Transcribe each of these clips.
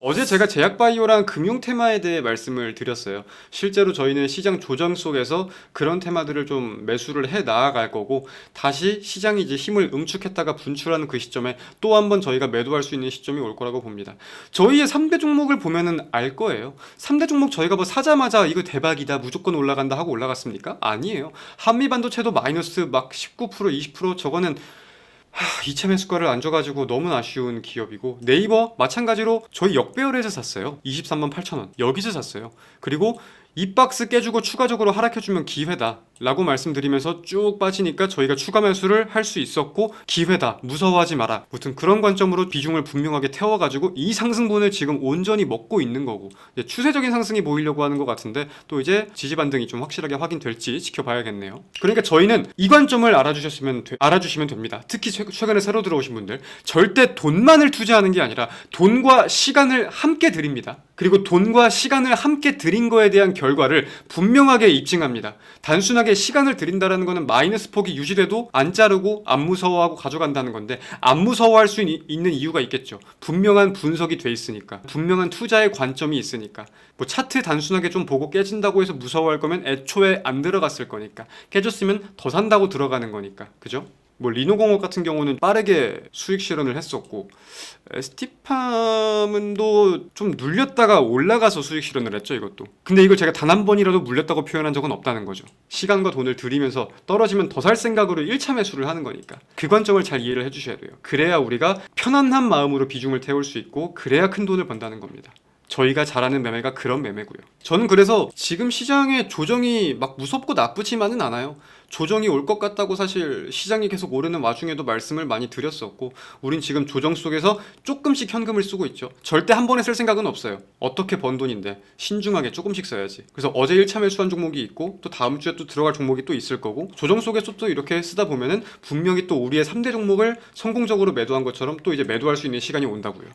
어제 제가 제약바이오랑 금융 테마에 대해 말씀을 드렸어요. 실제로 저희는 시장 조정 속에서 그런 테마들을 좀 매수를 해 나아갈 거고, 다시 시장이 이제 힘을 응축했다가 분출하는 그 시점에 또 한번 저희가 매도할 수 있는 시점이 올 거라고 봅니다. 저희의 3대 종목을 보면은 알 거예요. 3대 종목 저희가 뭐 사자마자 이거 대박이다, 무조건 올라간다 하고 올라갔습니까? 아니에요. 한미반도체도 마이너스 막 19%, 20% 저거는 이체 매수가를 안 줘가지고 너무 아쉬운 기업이고, 네이버 마찬가지로 저희 역배열에서 샀어요. 23만 8천 원 여기서 샀어요. 그리고 이 박스 깨주고 추가적으로 하락해주면 기회다 라고 말씀드리면서 쭉 빠지니까 저희가 추가 매수를 할 수 있었고, 기회다, 무서워하지 마라, 무튼 그런 관점으로 비중을 분명하게 태워가지고 이 상승분을 지금 온전히 먹고 있는 거고, 이제 추세적인 상승이 보이려고 하는 것 같은데 또 이제 지지 반등이 좀 확실하게 확인될지 지켜봐야겠네요. 그러니까 저희는 이 관점을 알아주시면 됩니다. 특히 최근에 새로 들어오신 분들, 절대 돈만을 투자하는 게 아니라 돈과 시간을 함께 드립니다. 그리고 돈과 시간을 함께 드린 거에 대한 결과를 분명하게 입증합니다. 단순하게 시간을 드린다는 거는 마이너스 폭이 유지돼도 안 자르고 안 무서워하고 가져간다는 건데, 안 무서워할 수 있는 이유가 있겠죠. 분명한 분석이 돼 있으니까, 분명한 투자의 관점이 있으니까. 뭐 차트 단순하게 좀 보고 깨진다고 해서 무서워할 거면 애초에 안 들어갔을 거니까, 깨졌으면 더 산다고 들어가는 거니까, 그죠? 뭐 리노공업 같은 경우는 빠르게 수익 실현을 했었고, ST팜은 또 좀 눌렸다가 올라가서 수익 실현을 했죠, 이것도. 근데 이걸 제가 단 한 번이라도 물렸다고 표현한 적은 없다는 거죠. 시간과 돈을 들이면서 떨어지면 더 살 생각으로 1차 매수를 하는 거니까. 그 관점을 잘 이해를 해주셔야 돼요. 그래야 우리가 편안한 마음으로 비중을 태울 수 있고, 그래야 큰 돈을 번다는 겁니다. 저희가 잘하는 매매가 그런 매매고요. 저는 그래서 지금 시장의 조정이 막 무섭고 나쁘지만은 않아요. 조정이 올 것 같다고 사실 시장이 계속 오르는 와중에도 말씀을 많이 드렸었고, 우린 지금 조정 속에서 조금씩 현금을 쓰고 있죠. 절대 한 번에 쓸 생각은 없어요. 어떻게 번 돈인데 신중하게 조금씩 써야지. 그래서 어제 1차 매수한 종목이 있고, 또 다음 주에 또 들어갈 종목이 또 있을 거고, 조정 속에서 또 이렇게 쓰다 보면은 분명히 또 우리의 3대 종목을 성공적으로 매도한 것처럼 또 이제 매도할 수 있는 시간이 온다고요.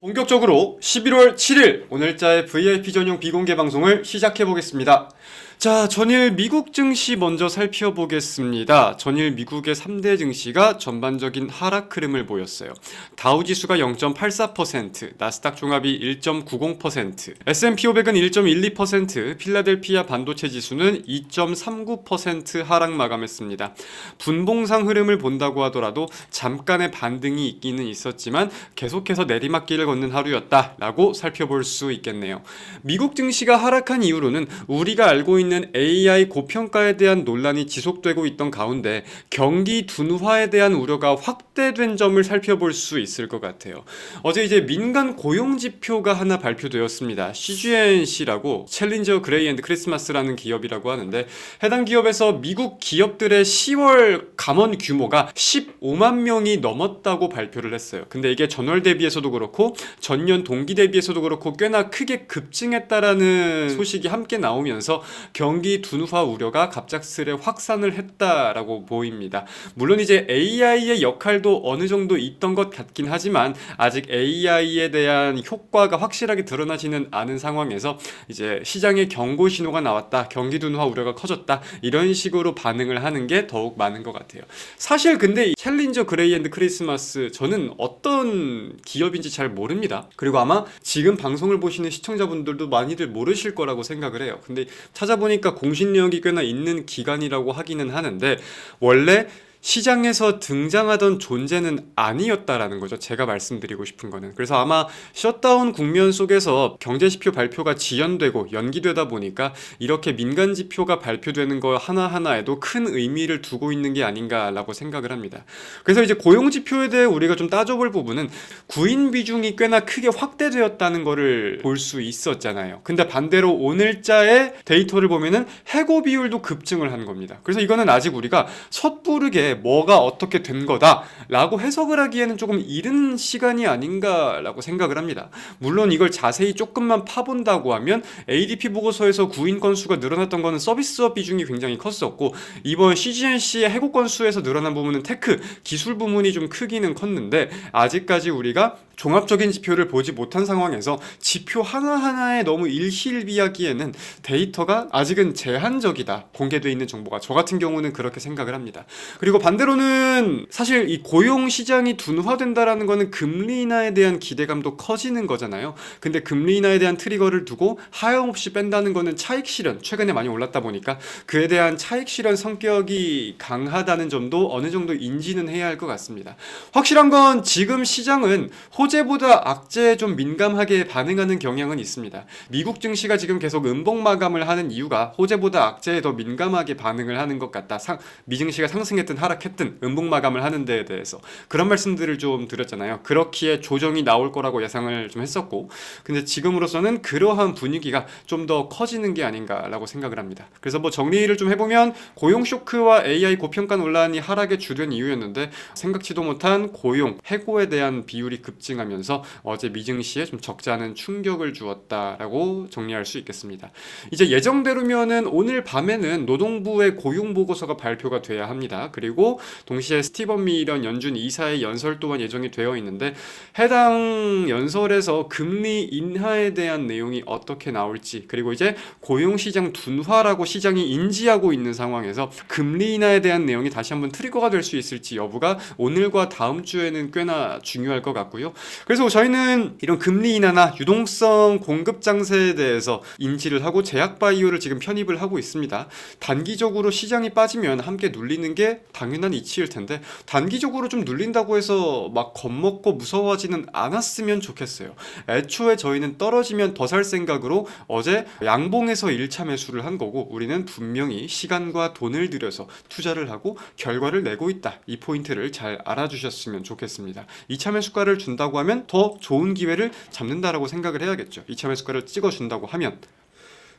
본격적으로 11월 7일 오늘자의 VIP 전용 비공개 방송을 시작해 보겠습니다. 자, 전일 미국 증시 먼저 살펴보겠습니다. 전일 미국의 3대 증시가 전반적인 하락 흐름을 보였어요. 다우지수가 0.84%, 나스닥 종합이 1.90%, S&P 500은 1.12%, 필라델피아 반도체 지수는 2.39% 하락 마감했습니다. 분봉상 흐름을 본다고 하더라도 잠깐의 반등이 있기는 있었지만 계속해서 내리막길을 걷는 하루였다라고 살펴볼 수 있겠네요. 미국 증시가 하락한 이유로는 우리가 알고 있는 AI 고평가에 대한 논란이 지속되고 있던 가운데 경기 둔화에 대한 우려가 확대된 점을 살펴볼 수 있을 것 같아요. 어제 이제 민간 고용 지표가 하나 발표되었습니다. CGNC라고, 챌린저 그레이 앤드 크리스마스라는 기업이라고 하는데, 해당 기업에서 미국 기업들의 10월 감원 규모가 15만 명이 넘었다고 발표를 했어요. 근데 이게 전월 대비해서도 그렇고 전년 동기 대비해서도 그렇고 꽤나 크게 급증했다라는 소식이 함께 나오면서 경기 둔화 우려가 갑작스레 확산을 했다라고 보입니다. 물론 이제 AI의 역할도 어느 정도 있던 것 같긴 하지만 아직 AI에 대한 효과가 확실하게 드러나지는 않은 상황에서 이제 시장에 경고 신호가 나왔다, 경기 둔화 우려가 커졌다, 이런 식으로 반응을 하는 게 더욱 많은 것 같아요. 사실 근데 챌린저 그레이 앤드 크리스마스, 저는 어떤 기업인지 잘 모릅니다. 그리고 아마 지금 방송을 보시는 시청자분들도 많이들 모르실 거라고 생각을 해요. 근데 찾아보니까 공신력이 꽤나 있는 기관이라고 하기는 하는데, 원래 시장에서 등장하던 존재는 아니었다라는 거죠. 제가 말씀드리고 싶은 거는. 그래서 아마 셧다운 국면 속에서 경제지표 발표가 지연되고 연기되다 보니까 이렇게 민간 지표가 발표되는 거 하나하나에도 큰 의미를 두고 있는 게 아닌가라고 생각을 합니다. 그래서 이제 고용지표에 대해 우리가 좀 따져볼 부분은 구인 비중이 꽤나 크게 확대되었다는 거를 볼 수 있었잖아요. 근데 반대로 오늘자의 데이터를 보면은 해고 비율도 급증을 한 겁니다. 그래서 이거는 아직 우리가 섣부르게 뭐가 어떻게 된 거다 라고 해석을 하기에는 조금 이른 시간이 아닌가라고 생각을 합니다. 물론 이걸 자세히 조금만 파본다고 하면 ADP 보고서에서 구인 건수가 늘어났던 거는 서비스업 비중이 굉장히 컸었고, 이번 CGNC의 해고 건수에서 늘어난 부분은 테크, 기술 부문이 좀 크기는 컸는데, 아직까지 우리가 종합적인 지표를 보지 못한 상황에서 지표 하나하나에 너무 일희일비하기에는 데이터가 아직은 제한적이다, 공개되어 있는 정보가. 저 같은 경우는 그렇게 생각을 합니다. 그리고 반대로는 사실 이 고용 시장이 둔화된다라는 거는 금리 인하에 대한 기대감도 커지는 거잖아요. 근데 금리 인하에 대한 트리거를 두고 하염없이 뺀다는 거는 차익 실현, 최근에 많이 올랐다 보니까 그에 대한 차익 실현 성격이 강하다는 점도 어느 정도 인지는 해야 할 것 같습니다. 확실한 건 지금 시장은 호재보다 악재에 좀 민감하게 반응하는 경향은 있습니다. 미국 증시가 지금 계속 음봉 마감을 하는 이유가 호재보다 악재에 더 민감하게 반응을 하는 것 같다. 미증시가 상승했든 하락했든 음봉 마감을 하는 데에 대해서 그런 말씀들을 좀 드렸잖아요. 그렇기에 조정이 나올 거라고 예상을 좀 했었고, 근데 지금으로서는 그러한 분위기가 좀 더 커지는 게 아닌가라고 생각을 합니다. 그래서 뭐 정리를 좀 해보면 고용 쇼크와 AI 고평가 논란이 하락의 주된 이유였는데 생각지도 못한 고용, 해고에 대한 비율이 급증하면서 어제 미증시에 좀 적지 않은 충격을 주었다라고 정리할 수 있겠습니다. 이제 예정대로면은 오늘 밤에는 노동부의 고용 보고서가 발표가 돼야 합니다. 그리고 동시에 스티븐 밀런 연준 이사의 연설 또한 예정이 되어 있는데 해당 연설에서 금리 인하에 대한 내용이 어떻게 나올지, 그리고 이제 고용시장 둔화라고 시장이 인지하고 있는 상황에서 금리 인하에 대한 내용이 다시 한번 트리거가 될 수 있을지 여부가 오늘과 다음 주에는 꽤나 중요할 것 같고요. 그래서 저희는 이런 금리 인하나 유동성 공급 장세에 대해서 인지를 하고 제약 바이오를 지금 편입을 하고 있습니다. 단기적으로 시장이 빠지면 함께 눌리는 게 당연한 이치일 텐데 단기적으로 좀 눌린다고 해서 막 겁먹고 무서워하지는 않았으면 좋겠어요. 애초에 저희는 떨어지면 더 살 생각으로 어제 양봉에서 1차 매수를 한 거고, 우리는 분명히 시간과 돈을 들여서 투자를 하고 결과를 내고 있다. 이 포인트를 잘 알아주셨으면 좋겠습니다. 2차 매수가를 준다고 하면 더 좋은 기회를 잡는다라고 생각을 해야겠죠. 2차 매수가를 찍어준다고 하면.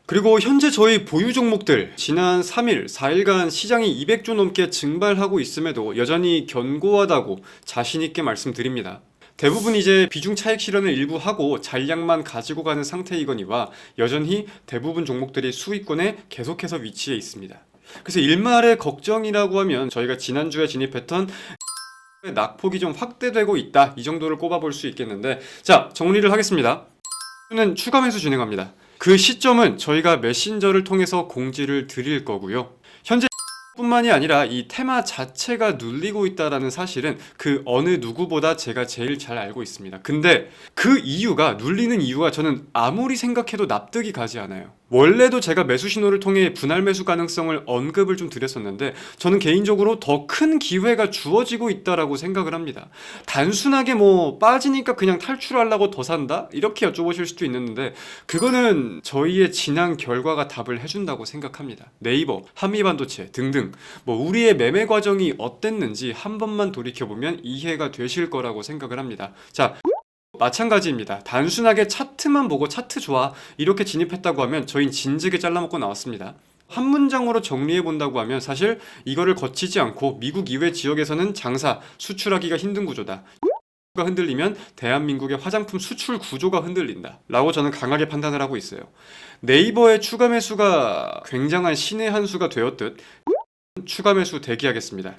그리고 현재 저희 보유 종목들 지난 3일, 4일간 시장이 200조 넘게 증발하고 있음에도 여전히 견고하다고 자신있게 말씀드립니다. 대부분 이제 비중 차익 실현을 일부 하고 잔량만 가지고 가는 상태이거니와 여전히 대부분 종목들이 수익권에 계속해서 위치해 있습니다. 그래서 일말의 걱정이라고 하면 저희가 지난주에 진입했던 낙폭이 좀 확대되고 있다, 이 정도를 꼽아볼 수 있겠는데, 자, 정리를 하겠습니다. 는 추가 매수 진행합니다. 그 시점은 저희가 메신저를 통해서 공지를 드릴 거고요. 현재 뿐만이 아니라 이 테마 자체가 눌리고 있다라는 사실은 그 어느 누구보다 제가 제일 잘 알고 있습니다. 근데 그 이유가, 눌리는 이유가 저는 아무리 생각해도 납득이 가지 않아요. 원래도 제가 매수 신호를 통해 분할 매수 가능성을 언급을 좀 드렸었는데 저는 개인적으로 더 큰 기회가 주어지고 있다라고 생각을 합니다. 단순하게 뭐 빠지니까 그냥 탈출하려고 더 산다? 이렇게 여쭤보실 수도 있는데 그거는 저희의 지난 결과가 답을 해준다고 생각합니다. 네이버, 한미반도체 등등 뭐 우리의 매매 과정이 어땠는지 한 번만 돌이켜보면 이해가 되실 거라고 생각을 합니다. 자, 마찬가지입니다. 단순하게 차트만 보고 차트 좋아 이렇게 진입했다고 하면 저희는 진즉에 잘라먹고 나왔습니다. 한 문장으로 정리해 본다고 하면 사실 이거를 거치지 않고 미국 이외 지역에서는 장사, 수출하기가 힘든 구조다. 가 흔들리면 대한민국의 화장품 수출 구조가 흔들린다 라고 저는 강하게 판단을 하고 있어요. 네이버의 추가 매수가 굉장한 신의 한 수가 되었듯 추가 매수 대기하겠습니다.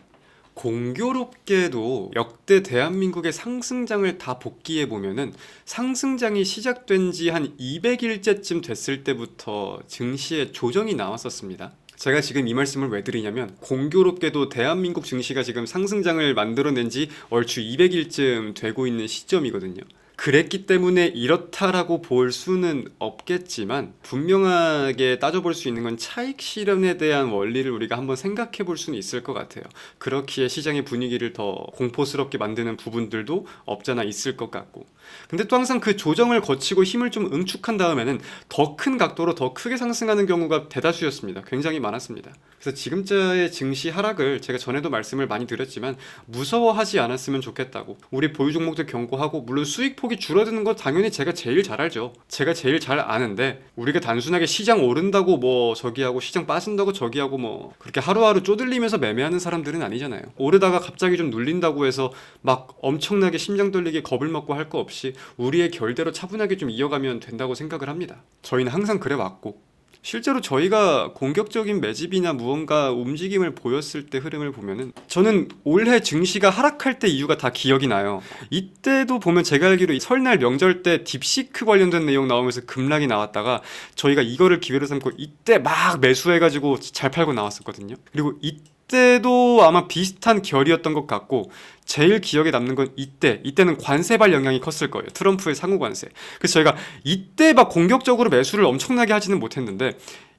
공교롭게도 역대 대한민국의 상승장을 다 복기해 보면은 상승장이 시작된 지 한 200일째쯤 됐을 때부터 증시에 조정이 나왔었습니다. 제가 지금 이 말씀을 왜 드리냐면 공교롭게도 대한민국 증시가 지금 상승장을 만들어낸 지 얼추 200일쯤 되고 있는 시점이거든요. 그랬기 때문에 이렇다라고 볼 수는 없겠지만 분명하게 따져볼 수 있는 건 차익 실현에 대한 원리를 우리가 한번 생각해 볼 수는 있을 것 같아요. 그렇기에 시장의 분위기를 더 공포스럽게 만드는 부분들도 없잖아 있을 것 같고, 근데 또 항상 그 조정을 거치고 힘을 좀 응축한 다음에는 더 큰 각도로 더 크게 상승하는 경우가 대다수였습니다. 굉장히 많았습니다. 그래서 지금자의 증시 하락을 제가 전에도 말씀을 많이 드렸지만 무서워하지 않았으면 좋겠다고, 우리 보유 종목들 경고하고, 물론 수익 폭이 줄어드는 거 당연히 제가 제일 잘 알죠. 제가 제일 잘 아는데 우리가 단순하게 시장 오른다고 뭐 저기 하고 시장 빠진다고 저기 하고 뭐 그렇게 하루하루 쪼들리면서 매매하는 사람들은 아니잖아요. 오르다가 갑자기 좀 눌린다고 해서 막 엄청나게 심장 떨리게 겁을 먹고 할 거 없이 우리의 결대로 차분하게 좀 이어가면 된다고 생각을 합니다. 저희는 항상 그래 왔고, 실제로 저희가 공격적인 매집이나 무언가 움직임을 보였을 때 흐름을 보면은 저는 올해 증시가 하락할 때 이유가 다 기억이 나요. 이때도 보면 제가 알기로 설날 명절 때 딥시크 관련된 내용 나오면서 급락이 나왔다가 저희가 이거를 기회로 삼고 이때 막 매수해가지고 잘 팔고 나왔었거든요. 그리고 이때 이때도 아마 비슷한 결이었던 것 같고 제일 기억에 남는 건 이때는 관세발 영향이 컸을 거예요. 트럼프의 상호 관세. 그래서 저희가 이때 막 공격적으로 매수를 엄청나게 하지는 못했는데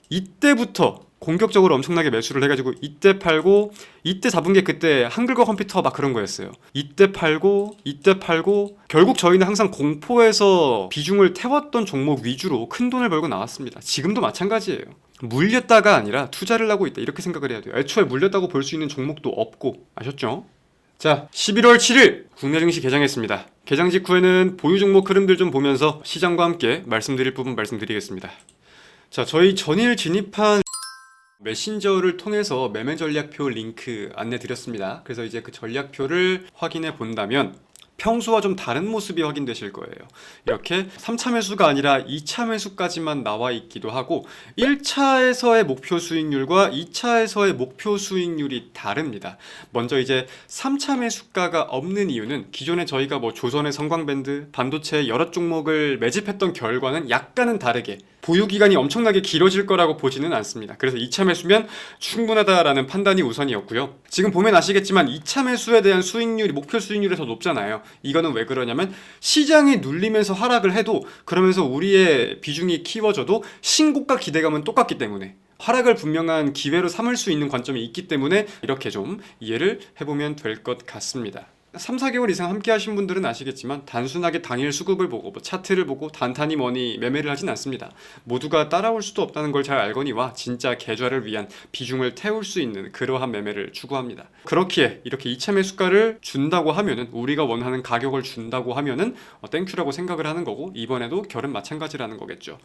이때부터 공격적으로 엄청나게 매수를 해가지고 이때 팔고 이때 잡은 게 그때 한글과 컴퓨터 막 그런 거였어요. 이때 팔고 결국 저희는 항상 공포에서 비중을 태웠던 종목 위주로 큰 돈을 벌고 나왔습니다. 지금도 마찬가지예요. 물렸다가 아니라 투자를 하고 있다 이렇게 생각을 해야 돼요. 애초에 물렸다고 볼 수 있는 종목도 없고 아셨죠? 자, 11월 7일 국내 증시 개장했습니다. 개장 직후에는 보유 종목 흐름들 좀 보면서 시장과 함께 말씀드릴 부분 말씀드리겠습니다. 자, 저희 전일 진입한 메신저를 통해서 매매 전략표 링크 안내 드렸습니다. 그래서 이제 그 전략표를 확인해 본다면 평소와 좀 다른 모습이 확인되실 거예요. 이렇게 3차 매수가 아니라 2차 매수까지만 나와 있기도 하고 1차에서의 목표 수익률과 2차에서의 목표 수익률이 다릅니다. 먼저 이제 3차 매수가가 없는 이유는 기존에 저희가 뭐 조선의 성광밴드, 반도체 여러 종목을 매집했던 결과는 약간은 다르게 보유 기간이 엄청나게 길어질 거라고 보지는 않습니다. 그래서 2차 매수면 충분하다라는 판단이 우선이었고요. 지금 보면 아시겠지만 2차 매수에 대한 수익률이 목표 수익률이 더 높잖아요. 이거는 왜 그러냐면 시장이 눌리면서 하락을 해도 그러면서 우리의 비중이 키워져도 신고가 기대감은 똑같기 때문에 하락을 분명한 기회로 삼을 수 있는 관점이 있기 때문에 이렇게 좀 이해를 해보면 될 것 같습니다. 3, 4개월 이상 함께 하신 분들은 아시겠지만 단순하게 당일 수급을 보고 뭐 차트를 보고 단타니 뭐니 매매를 하진 않습니다. 모두가 따라올 수도 없다는 걸 잘 알거니와 진짜 계좌를 위한 비중을 태울 수 있는 그러한 매매를 추구합니다. 그렇기에 이렇게 2차 매수가를 준다고 하면은 우리가 원하는 가격을 준다고 하면은 땡큐라고 생각을 하는 거고 이번에도 결은 마찬가지라는 거겠죠.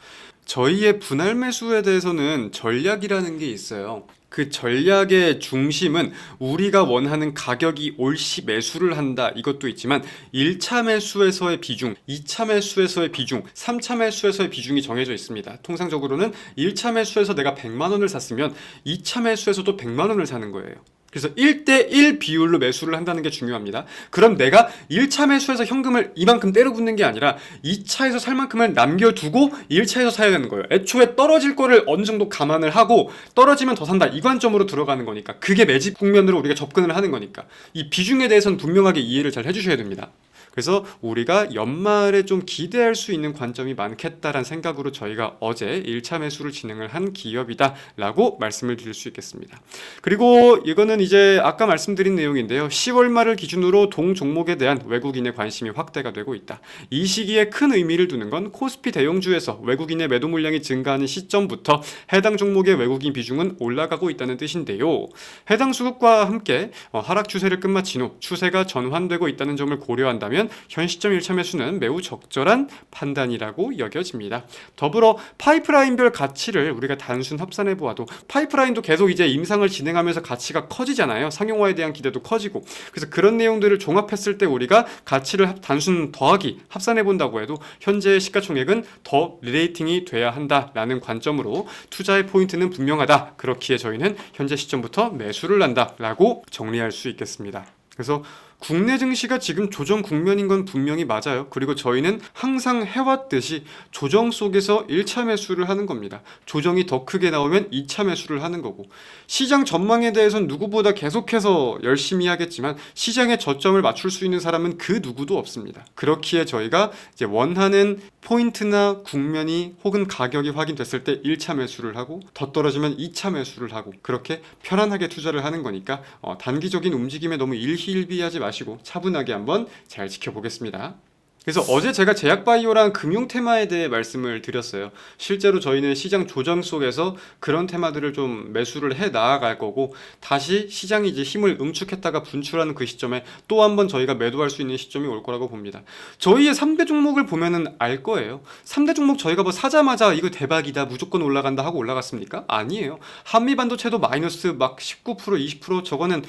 저희의 분할 매수에 대해서는 전략이라는 게 있어요. 그 전략의 중심은 우리가 원하는 가격이 올 시 매수를 한다 이것도 있지만 1차 매수에서의 비중, 2차 매수에서의 비중, 3차 매수에서의 비중이 정해져 있습니다. 통상적으로는 1차 매수에서 내가 100만 원을 샀으면 2차 매수에서도 100만 원을 사는 거예요. 그래서 1대1 비율로 매수를 한다는 게 중요합니다. 그럼 내가 1차 매수에서 현금을 이만큼 때려 붓는 게 아니라 2차에서 살 만큼을 남겨두고 1차에서 사야 되는 거예요. 애초에 떨어질 거를 어느 정도 감안을 하고 떨어지면 더 산다 이 관점으로 들어가는 거니까 그게 매집 국면으로 우리가 접근을 하는 거니까 이 비중에 대해서는 분명하게 이해를 잘 해주셔야 됩니다. 그래서 우리가 연말에 좀 기대할 수 있는 관점이 많겠다라는 생각으로 저희가 어제 1차 매수를 진행을 한 기업이다 라고 말씀을 드릴 수 있겠습니다. 그리고 이거는 이제 아까 말씀드린 내용인데요. 10월 말을 기준으로 동 종목에 대한 외국인의 관심이 확대가 되고 있다. 이 시기에 큰 의미를 두는 건 코스피 대형주에서 외국인의 매도 물량이 증가하는 시점부터 해당 종목의 외국인 비중은 올라가고 있다는 뜻인데요. 해당 수급과 함께 하락 추세를 끝마친 후 추세가 전환되고 있다는 점을 고려한다면 현 시점 1차 매수는 매우 적절한 판단이라고 여겨집니다. 더불어 파이프라인별 가치를 우리가 단순 합산해 보아도 파이프라인도 계속 이제 임상을 진행하면서 가치가 커지잖아요. 상용화에 대한 기대도 커지고 그래서 그런 내용들을 종합했을 때 우리가 가치를 단순 더하기 합산해 본다고 해도 현재의 시가총액은 더 리레이팅이 돼야 한다라는 관점으로 투자의 포인트는 분명하다. 그렇기에 저희는 현재 시점부터 매수를 한다라고 정리할 수 있겠습니다. 그래서 국내 증시가 지금 조정 국면인 건 분명히 맞아요. 그리고 저희는 항상 해왔듯이 조정 속에서 1차 매수를 하는 겁니다. 조정이 더 크게 나오면 2차 매수를 하는 거고 시장 전망에 대해서는 누구보다 계속해서 열심히 하겠지만 시장의 저점을 맞출 수 있는 사람은 그 누구도 없습니다. 그렇기에 저희가 이제 원하는 포인트나 국면이 혹은 가격이 확인됐을 때 1차 매수를 하고 더 떨어지면 2차 매수를 하고 그렇게 편안하게 투자를 하는 거니까 단기적인 움직임에 너무 일희일비하지 마시고 차분하게 한번 잘 지켜보겠습니다. 그래서 어제 제가 제약바이오랑 금융 테마에 대해 말씀을 드렸어요. 실제로 저희는 시장 조정 속에서 그런 테마들을 좀 매수를 해 나아갈 거고 다시 시장이 이제 힘을 응축했다가 분출하는 그 시점에 또 한 번 저희가 매도할 수 있는 시점이 올 거라고 봅니다. 저희의 3대 종목을 보면은 알 거예요. 3대 종목 저희가 뭐 사자마자 이거 대박이다 무조건 올라간다 하고 올라갔습니까? 아니에요. 한미반도체도 마이너스 막 19% 20% 저거는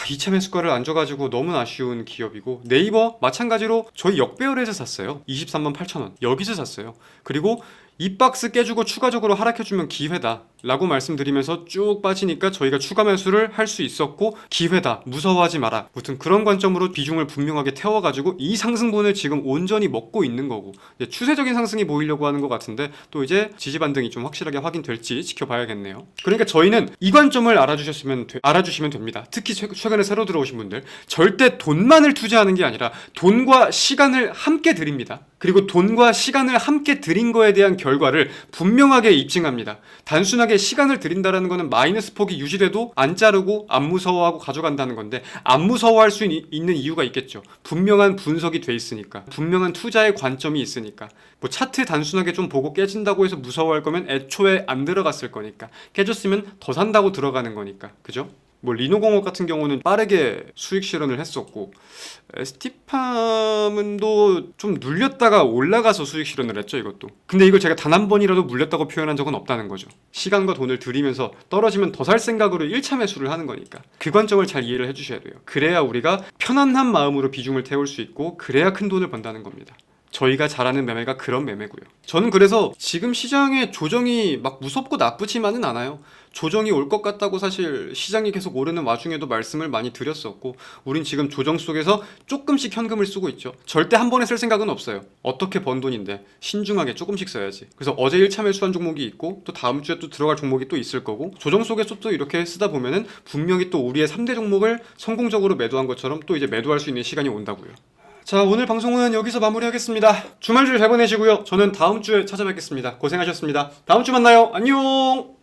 2차 매수가를 안 줘가지고 너무 아쉬운 기업이고 네이버 마찬가지로 저희 역배열에서 샀어요. 23만 8천 원 여기서 샀어요. 그리고 이 박스 깨주고 추가적으로 하락해주면 기회다 라고 말씀드리면서 쭉 빠지니까 저희가 추가 매수를 할 수 있었고, 기회다, 무서워하지 마라, 무튼 그런 관점으로 비중을 분명하게 태워가지고 이 상승분을 지금 온전히 먹고 있는 거고, 이제 추세적인 상승이 보이려고 하는 것 같은데 또 이제 지지 반등이 좀 확실하게 확인될지 지켜봐야겠네요. 그러니까 저희는 이 관점을 알아주시면 됩니다. 특히 최근에 새로 들어오신 분들, 절대 돈만을 투자하는 게 아니라 돈과 시간을 함께 드립니다. 그리고 돈과 시간을 함께 드린 거에 대한 결과를 분명하게 입증합니다. 단순하게 시간을 드린다라는 거는 마이너스 폭이 유지돼도 안 자르고 안 무서워하고 가져간다는 건데, 안 무서워할 수 있는 이유가 있겠죠. 분명한 분석이 돼 있으니까, 분명한 투자의 관점이 있으니까. 뭐 차트 단순하게 좀 보고 깨진다고 해서 무서워할 거면 애초에 안 들어갔을 거니까, 깨졌으면 더 산다고 들어가는 거니까, 그죠? 뭐 리노공업 같은 경우는 빠르게 수익 실현을 했었고, ST팜은 또 좀 눌렸다가 올라가서 수익 실현을 했죠, 이것도. 근데 이걸 제가 단 한 번이라도 물렸다고 표현한 적은 없다는 거죠. 시간과 돈을 들이면서 떨어지면 더 살 생각으로 1차 매수를 하는 거니까 그 관점을 잘 이해를 해주셔야 돼요. 그래야 우리가 편안한 마음으로 비중을 태울 수 있고, 그래야 큰 돈을 번다는 겁니다. 저희가 잘하는 매매가 그런 매매고요. 저는 그래서 지금 시장의 조정이 막 무섭고 나쁘지만은 않아요. 조정이 올 것 같다고 사실 시장이 계속 오르는 와중에도 말씀을 많이 드렸었고, 우린 지금 조정 속에서 조금씩 현금을 쓰고 있죠. 절대 한 번에 쓸 생각은 없어요. 어떻게 번 돈인데 신중하게 조금씩 써야지. 그래서 어제 1차 매수한 종목이 있고, 또 다음 주에 또 들어갈 종목이 또 있을 거고, 조정 속에서 또 이렇게 쓰다 보면은 분명히 또 우리의 3대 종목을 성공적으로 매도한 것처럼 또 이제 매도할 수 있는 시간이 온다고요. 자, 오늘 방송은 여기서 마무리하겠습니다. 주말줄 잘 보내시고요. 저는 다음 주에 찾아뵙겠습니다. 고생하셨습니다. 다음 주 만나요. 안녕.